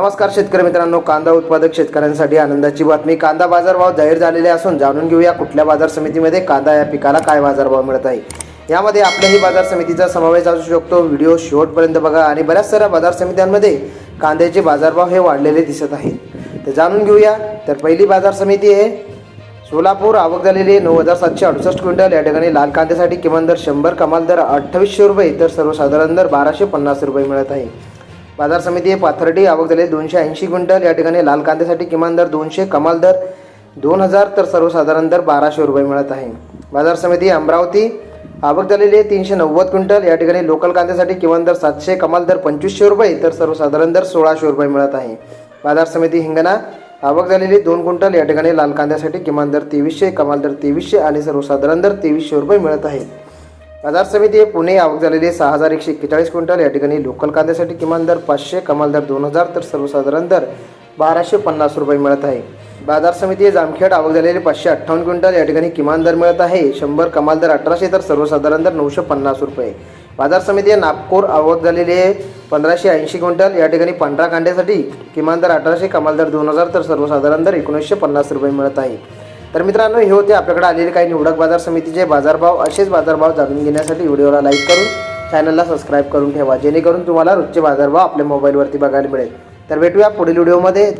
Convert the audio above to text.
नमस्कार शेतकरी मित्रांनो, कांदा उत्पादक शेतकऱ्यांसाठी आनंदाची बातमी. कांदा बाजारभाव जाहीर झालेले असून जाणून घेऊया कुठल्या बाजार समितीमध्ये कांदा या पिकाला काय बाजारभाव मिळत आहे. यामध्ये आपल्याही बाजार समितीचा समावेश असू शकतो. व्हिडिओ शेवटपर्यंत बघा. आणि बऱ्याच साऱ्या बाजार समित्यांमध्ये कांद्याचे बाजारभाव हे वाढलेले दिसत आहेत, ते जाणून घेऊया. तर पहिली बाजार समिती आहे सोलापूर. आवक झालेली 9,768 क्विंटल. या ठिकाणी लाल कांद्यासाठी किमान दर 100, कमाल दर 2800 रुपये, तर सर्वसाधारण दर 1250 रुपये मिळत आहे. बाजार समिती आहे पाथर्डी. आवक झाली 280 क्विंटल. या ठिकाणी लाल कांद्यासाठी किमान दर 200, कमाल दर 2000, तर सर्वसाधारण दर 1200 रुपये मिळत आहे. बाजार समिती अमरावती. आवक झालेली आहे 390 क्विंटल. या ठिकाणी लोकल कांद्यासाठी किमान दर 700, कमाल दर 2500 रुपये, तर सर्वसाधारण दर 1600 रुपये मिळत आहे. बाजार समिती हिंगणा. आवक झालेली 2 क्विंटल. या ठिकाणी लाल कांद्यासाठी किमान दर 2300, कमाल दर 2300 आणि सर्वसाधारण दर 2300 रुपये मिळत आहे. बाजार समिती पुणे. आवक झालेली 6141 क्विंटल. या ठिकाणी लोकल कांद्यासाठी किमान दर 500, कमाल दर 2000, तर सर्वसाधारण दर 1250 रुपये मिळत आहे. बाजार समिती जामखेड. आवक झालेली 558 क्विंटल. या ठिकाणी किमान दर मिळत आहे 100, कमाल दर 1800, तर सर्वसाधारण दर 950 रुपये. बाजार समिती नागपूर. आवक झालेली आहे 1580 क्विंटल. या ठिकाणी पांढरा कांद्यासाठी किमान दर 1800, कमाल दर 2000, तर सर्वसाधारण दर 1950 रुपये मिळत आहे. तर मित्रांनो, हे होते आपल्याकडे आलेले काही निवडक बाजार समितीचे बाजारभाव. असेच बाजारभाव जाणून घेण्यासाठी व्हिडिओला लाईक करून चॅनलला सबस्क्राईब करून ठेवा, जेणेकरून तुम्हाला रोजचे बाजारभाव आपल्या मोबाईलवरती बघायला मिळेल. तर भेटूया पुढील व्हिडिओमध्ये.